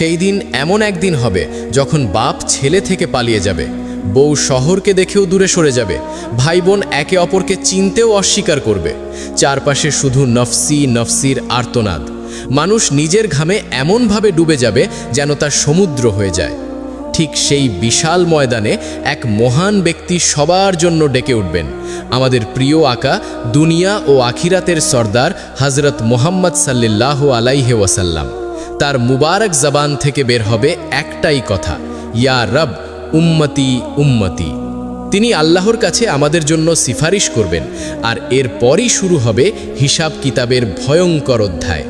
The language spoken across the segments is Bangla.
সেই দিন এমন একদিন হবে যখন বাপ ছেলে থেকে পালিয়ে যাবে, বউ শহরকে দেখেও দূরে সরে যাবে, ভাই বোন একে অপরকে চিনতেও অস্বীকার করবে। চারপাশে শুধু নফসি নফসির আর্তনাদ। মানুষ নিজের ঘামে এমনভাবে ডুবে যাবে যেন তা সমুদ্র হয়ে যায়। ঠিক সেই বিশাল ময়দানে এক মহান ব্যক্তি সবার জন্য ডেকে উঠবেন, আমাদের প্রিয় আকা, দুনিয়া ও আখিরাতের সর্দার হযরত মুহাম্মদ সাল্লাল্লাহু আলাইহি ওয়াসাল্লাম। তার মুবারক জবান থেকে বের হবে একটাই কথা, ইয়া রব উম্মতি উম্মতি। তিনি আল্লাহর কাছে আমাদের জন্য সিফারিশ করবেন, আর এরপরই শুরু হবে হিসাব কিতাবের ভয়ঙ্কর অধ্যায়।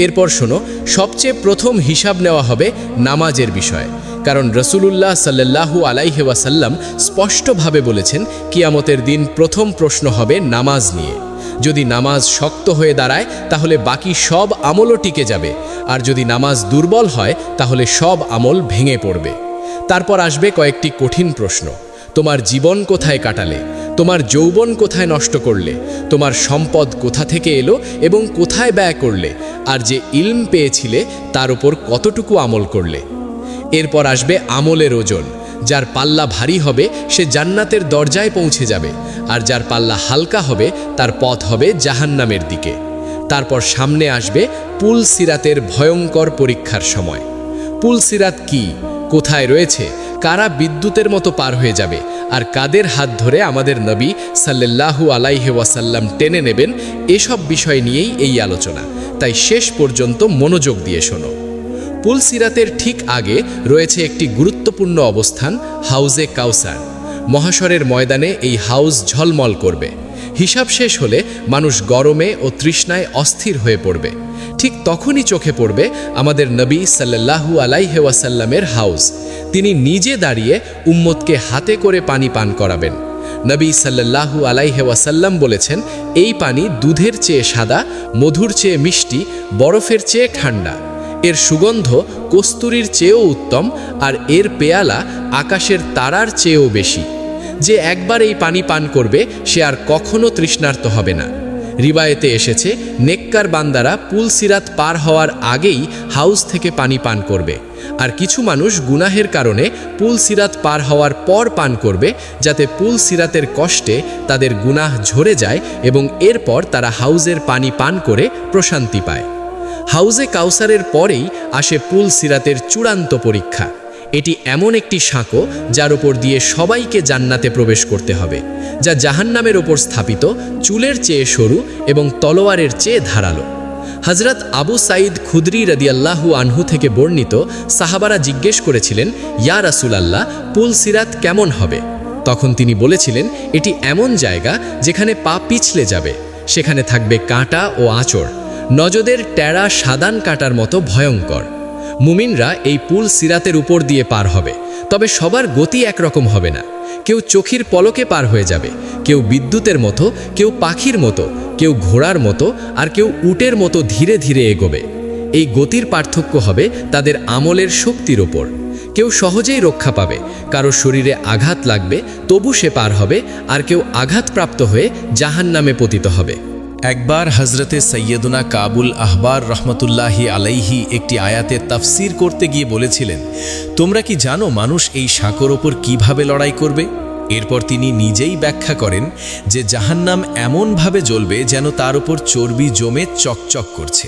এরপর শোনো, সবচেয়ে প্রথম হিসাব নেওয়া হবে নামাজের বিষয়ে, কারণ রাসূলুল্লাহ সাল্লাল্লাহু আলাইহি ওয়াসাল্লাম স্পষ্টভাবে বলেছেন কিয়ামতের দিন প্রথম প্রশ্ন হবে নামাজ নিয়ে। যদি নামাজ শক্ত হয়ে দাঁড়ায় তাহলে বাকি সব আমলও টিকে যাবে, আর যদি নামাজ দুর্বল হয় তাহলে সব আমল ভেঙে পড়বে। তারপর আসবে কয়েকটি কঠিন প্রশ্ন। তোমার জীবন কোথায় কাটালে? তোমার যৌবন কোথায় নষ্ট করলে? তোমার সম্পদ কোথা থেকে এলো এবং কোথায় ব্যয় করলে? আর যে ইলম পেয়েছিলে তার উপর কতটুকু আমল করলে? এরপর আসবে আমলের ওজন। যার পাল্লা ভারী হবে সে জান্নাতের দরজায় পৌঁছে যাবে, আর যার পাল্লা হালকা হবে তার পথ হবে জাহান্নামের দিকে। তারপর সামনে আসবে পুল সিরাতের ভয়ঙ্কর পরীক্ষার সময়। পুল সিরাত কি, কোথায় রয়েছে, কারা বিদ্যুতের মতো পার হয়ে যাবে, আর কাদের হাত ধরে আমাদের নবী সাল্লাল্লাহু আলাইহি ওয়াসাল্লাম টেনে নেবেন, এসব বিষয় নিয়েই এই আলোচনা। তাই শেষ পর্যন্ত মনোযোগ দিয়ে শোনো। পুল সিরাতের ঠিক আগে রয়েছে একটি গুরুত্বপূর্ণ অবস্থান, হাউজে কাউসার। মহাশরের ময়দানে এই হাউজ ঝলমল করবে। হিসাব শেষ হলে মানুষ গরমে ও তৃষ্ণায় অস্থির হয়ে পড়বে। ঠিক তখনই চোখে পড়বে আমাদের নবী সাল্লাল্লাহু আলাইহি ওয়াসাল্লামের হাউজ। তিনি নিজে দাঁড়িয়ে উম্মতকে হাতে করে পানি পান করাবেন। নবী সাল্লাল্লাহু আলাইহি ওয়াসাল্লাম বলেছেন, এই পানি দুধের চেয়ে সাদা, মধুর চেয়ে মিষ্টি, বরফের চেয়ে ঠান্ডা। এর সুগন্ধ কস্তুরীর চেয়েও উত্তম, আর এর পেয়ালা আকাশের তারার চেয়েও বেশি। যে একবার এই পানি পান করবে সে আর কখনো তৃষ্ণার্ত হবে না। রিবায়েতে এসেছে, নেককার বান্দারা পুল সিরাত পার হওয়ার আগেই হাউস থেকে পানি পান করবে, আর কিছু মানুষ গুনাহের কারণে পুল সিরাত পার হওয়ার পর পান করবে, যাতে পুল সিরাতের কষ্টে তাদের গুনাহ ঝরে যায় এবং এরপর তারা হাউজের পানি পান করে প্রশান্তি পায়। হাউজে কাউসারের পরেই আসে পুল সিরাতের চূড়ান্ত পরীক্ষা। এটি এমন একটি সাঁকো যার উপর দিয়ে সবাইকে জান্নাতে প্রবেশ করতে হবে, যা জাহান্নামের ওপর স্থাপিত, চুলের চেয়ে সরু এবং তলোয়ারের চেয়ে ধারালো। হযরত আবু সাঈদ খুদরি রাদিয়াল্লাহু আনহু থেকে বর্ণিত, সাহাবারা জিজ্ঞেস করেছিলেন, ইয়া রাসূলাল্লাহ, পুল সিরাত কেমন হবে? তখন তিনি বলেছিলেন, এটি এমন জায়গা যেখানে পা পিছলে যাবে, সেখানে থাকবে কাঁটা ও আঁচড়, নজদের টেরা সাদান কাটার মতো ভয়ঙ্কর। মুমিনরা এই পুল সিরাতের উপর দিয়ে পার হবে, তবে সবার গতি একরকম হবে না। কেউ চোখের পলকে পার হয়ে যাবে, কেউ বিদ্যুতের মতো, কেউ পাখির মতো, কেউ ঘোড়ার মতো, আর কেউ উটের মতো ধীরে ধীরে এগোবে। এই গতির পার্থক্য হবে তাদের আমলের শক্তির ওপর। কেউ সহজেই রক্ষা পাবে, কারো শরীরে আঘাত লাগবে, তবু সে পার হবে, আর কেউ আঘাতপ্রাপ্ত হয়ে জাহান্নামে পতিত হবে। একবার হজরতে সৈয়দুনা কাবুল আহবার রহমতুল্লাহি আলাইহি একটি আয়াতের তাফসির করতে গিয়ে বলেছিলেন, তোমরা কি জানো মানুষ এই সাঁকোর ওপর কিভাবে লড়াই করবে? এরপর তিনি নিজেই ব্যাখ্যা করেন যে জাহান্নাম এমনভাবে জ্বলবে যেন তার উপর চর্বি জমে চকচক করছে।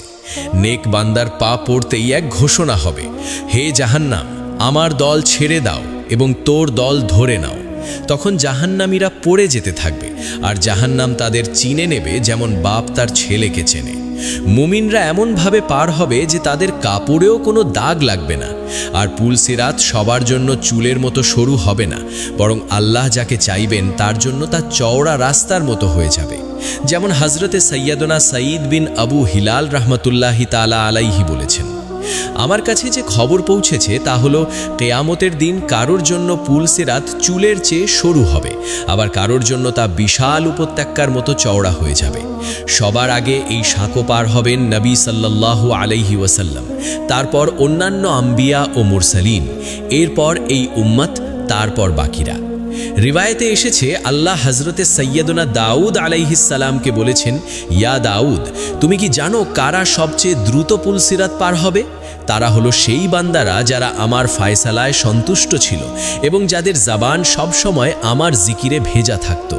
নেক বান্দার পা পড়তেই এক ঘোষণা হবে, হে জাহান্নাম, আমার দল ছেড়ে দাও এবং তোর দল ধরে নাও। তখন জাহান্নামীরা পড়ে যেতে থাকবে, আর জাহান্নাম তাদের চিনে নেবে যেমন বাপ তার ছেলেকে চেনে। মুমিনরা এমনভাবে পার হবে যে তাদের কাপড়েও কোনো দাগ লাগবে না। আর পুল সিরাত সবার জন্য চুলের মতো সরু হবে না, বরং আল্লাহ যাকে চাইবেন তার জন্য তা চওড়া রাস্তার মতো হয়ে যাবে। যেমন হজরতে সৈয়দনা সঈদ বিন আবু হিলাল রহমতুল্লাহি তাআলা আলাইহি বলেছেন, আমার কাছে যে খবর পৌঁছেছে তা হলো, কিয়ামতের দিন কারোর জন্য পুল সিরাত চুলের চেয়ে সরু হবে, আবার কারোর জন্য তা বিশাল উপত্যকার মতো চওড়া হয়ে যাবে। সবার আগে এই সাঁকো পার হবেন নবী সাল্লাল্লাহু আলাইহি ওয়াসাল্লাম, তারপর অন্যান্য আম্বিয়া ও মুরসালিন, এরপর এই উম্মত, তারপর বাকিরা। রিওয়ায়েতে এসেছে, আল্লাহ হজরতে সৈয়দনা দাউদ আলাইহিস সালামকে বলেছেন, ইয়া দাউদ, তুমি কি জানো কারা সবচেয়ে দ্রুত পুল সিরাত পার হবে? তারা হলো সেই বান্দারা যারা আমার ফায়সালায় সন্তুষ্ট ছিল এবং যাদের জবান সবসময় আমার জিকিরে ভেজা থাকত।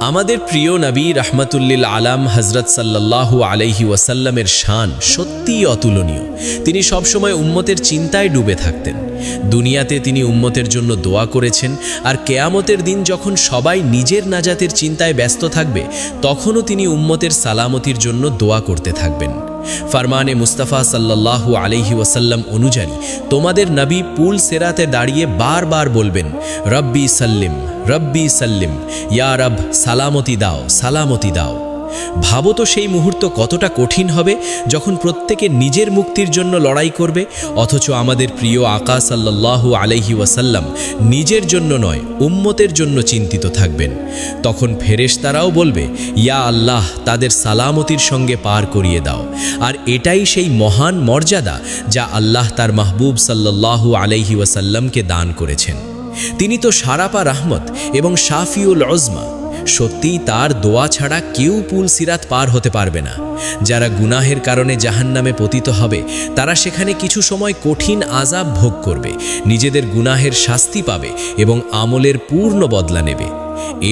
আমাদের প্রিয় নবী রাহমাতুল্লিল আলাম হযরত সাল্লাল্লাহু আলাইহি ওয়াসাল্লামের শান সত্যিই অতুলনীয়। তিনি সবসময় উম্মতের চিন্তায় ডুবে থাকতেন। দুনিয়াতে তিনি উম্মতের জন্য দোয়া করেছেন, আর কেয়ামতের দিন যখন সবাই নিজের নাজাতের চিন্তায় ব্যস্ত থাকবে তখনও তিনি উম্মতের সালামতির জন্য দোয়া করতে থাকবেন। ফরমানে মুস্তাফা সাল্লাল্লাহু আলাইহি ওয়াসাল্লাম অনুযায়ী তোমাদের নবী পুল সেরাতে দাঁড়িয়ে বারবার বলবেন, রব্বি সাল্লিম, রব্বি সাল্লিম, ইয়া রব সালামতি দাও, সালামতি দাও। ভাবো তো সেই মুহূর্ত কতটা কঠিন হবে যখন প্রত্যেকে নিজের মুক্তির জন্য লড়াই করবে, অথচ আমাদের প্রিয় আকা সাল্লাল্লাহু আলাইহি ওয়াসাল্লাম নিজের জন্য নয় উম্মতের জন্য চিন্তিত থাকবেন। তখন ফেরেশতারাও বলবে, ইয়া আল্লাহ তাদের সালামতির সঙ্গে পার করিয়ে দাও। আর এটাই সেই মহান মর্যাদা যা আল্লাহ তার মাহবুব সাল্লাল্লাহু আলাইহি ওয়াসাল্লামকে দান করেছেন। তিনি তো সারাপা রাহমত এবং শাফিউল উজমা। সত্যিই তার দোয়া ছাড়া কেউ পুল সিরাত পার হতে পারবে না। যারা গুনাহের কারণে জাহান্নামে পতিত হবে তারা সেখানে কিছু সময় কঠিন আযাব ভোগ করবে, নিজেদের গুনাহের শাস্তি পাবে এবং আমলের পূর্ণ বদলা নেবে।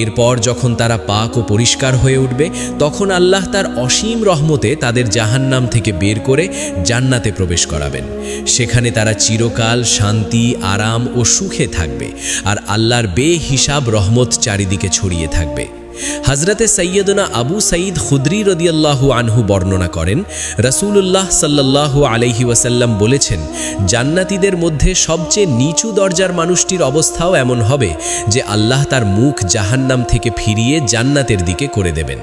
এরপর যখন তারা পাক ও পরিষ্কার হয়ে উঠবে তখন আল্লাহ তার অসীম রহমতে তাদের জাহান্নাম থেকে বের করে জান্নাতে প্রবেশ করাবেন। সেখানে তারা চিরকাল শান্তি, আরাম ও সুখে থাকবে, আর আল্লাহর বেহিসাব রহমত চারিদিকে ছড়িয়ে থাকবে। হযরতে সৈয়দনা আবু সাঈদ খুদরি রাদিয়াল্লাহু আনহু বর্ণনা করেন, রাসূলুল্লাহ সাল্লাল্লাহু আলাইহি ওয়াসাল্লাম বলেছেন, জান্নাতীদের মধ্যে সবচেয়ে নিচু দরজার মানুষটির অবস্থাও এমন হবে যে আল্লাহ তার মুখ জাহান্নাম থেকে ফিরিয়ে জান্নাতের দিকে করে দেবেন।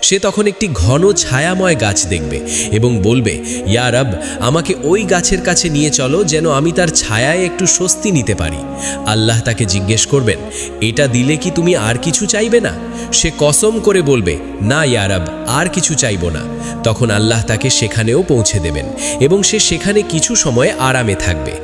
সে তখন একটি ঘন ছায়াময় গাছ দেখবে এবং বলবে, ইয়া রব আমাকে ওই গাছের কাছে নিয়ে চলো যেন আমি তার ছায়ায় একটু স্বস্তি নিতে পারি। আল্লাহ তাকে জিজ্ঞেস করবেন, এটা দিলে কি তুমি আর কিছু চাইবে না? সে কসম করে বলবে, না ইয়া রব আর কিছু চাইব না। তখন আল্লাহ তাকে সেখানেও পৌঁছে দেবেন এবং সে সেখানে কিছু সময় আরামে থাকবে।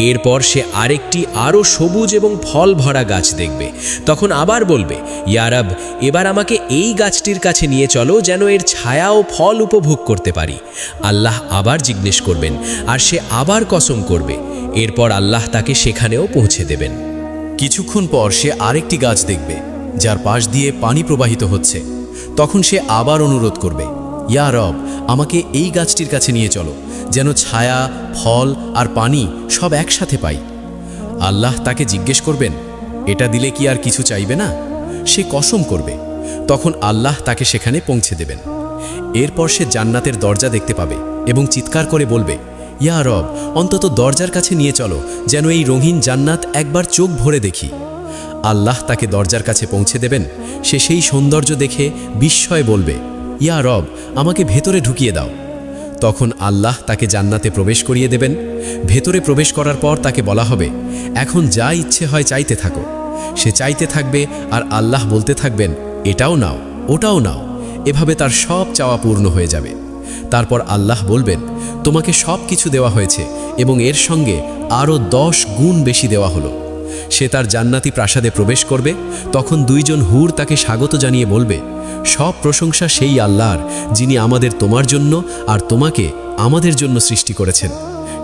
এরপর সে আরেকটি আরও সবুজ এবং ফল ভরা গাছ দেখবে। তখন আবার বলবে, ইয়া রব এবার আমাকে এই গাছটির কাছে নিয়ে চলো যেন এর ছায়া ও ফল উপভোগ করতে পারি। আল্লাহ আবার জিজ্ঞেস করবেন আর সে আবার কসম করবে। এরপর আল্লাহ তাকে সেখানেও পৌঁছে দেবেন। কিছুক্ষণ পর সে আরেকটি গাছ দেখবে যার পাশ দিয়ে পানি প্রবাহিত হচ্ছে। তখন সে আবার অনুরোধ করবে, ইয়া রব আমাকে এই গাছটির কাছে নিয়ে চলো যেন ছায়া, ফল আর পানি সব একসাথে পাই। আল্লাহ তাকে জিজ্ঞেস করবেন, এটা দিলে কি আর কিছু চাইবে না? সে কসম করবে। তখন আল্লাহ তাকে সেখানে পৌঁছে দেবেন। এরপর সে জান্নাতের দরজা দেখতে পাবে এবং চিৎকার করে বলবে, ইয়া রব অন্তত দরজার কাছে নিয়ে চলো যেন এই রঙিন জান্নাত একবার চোখ ভরে দেখি। আল্লাহ তাকে দরজার কাছে পৌঁছে দেবেন। সে সেই সৌন্দর্য দেখে বিস্ময়ে বলবে, ইয়া রব আমাকে ভেতরে ঢুকিয়ে দাও। তখন আল্লাহ তাকে জান্নাতে প্রবেশ করিয়ে দেবেন। ভেতরে প্রবেশ করার পর তাকে বলা হবে, এখন যা ইচ্ছে হয় চাইতে থাকো। সে চাইতে থাকবে আর আল্লাহ বলতে থাকবেন, এটাও নাও, ওটাও নাও। এভাবে তার সব চাওয়া পূর্ণ হয়ে যাবে। তারপর আল্লাহ বলবেন, তোমাকে সব কিছু দেওয়া হয়েছে এবং এর সঙ্গে আরও 10 গুণ বেশি দেওয়া হলো। সে তার জান্নাতি প্রাসাদে প্রবেশ করবে। তখন দুইজন হুর তাকে স্বাগত জানিয়ে বলবে, সব প্রশংসা সেই আল্লাহর যিনি আমাদের তোমার জন্য আর তোমাকে আমাদের জন্য সৃষ্টি করেছেন।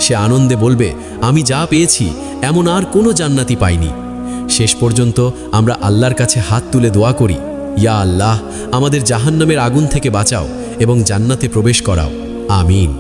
সে আনন্দে বলবে, আমি যা পেয়েছি এমন আর কোনো জান্নাতি পাইনি। শেষ পর্যন্ত আমরা আল্লাহর কাছে হাত তুলে দোয়া করি, ইয়া আল্লাহ আমাদের জাহান্নামের আগুন থেকে বাঁচাও এবং জান্নাতে প্রবেশ করাও। আমিন।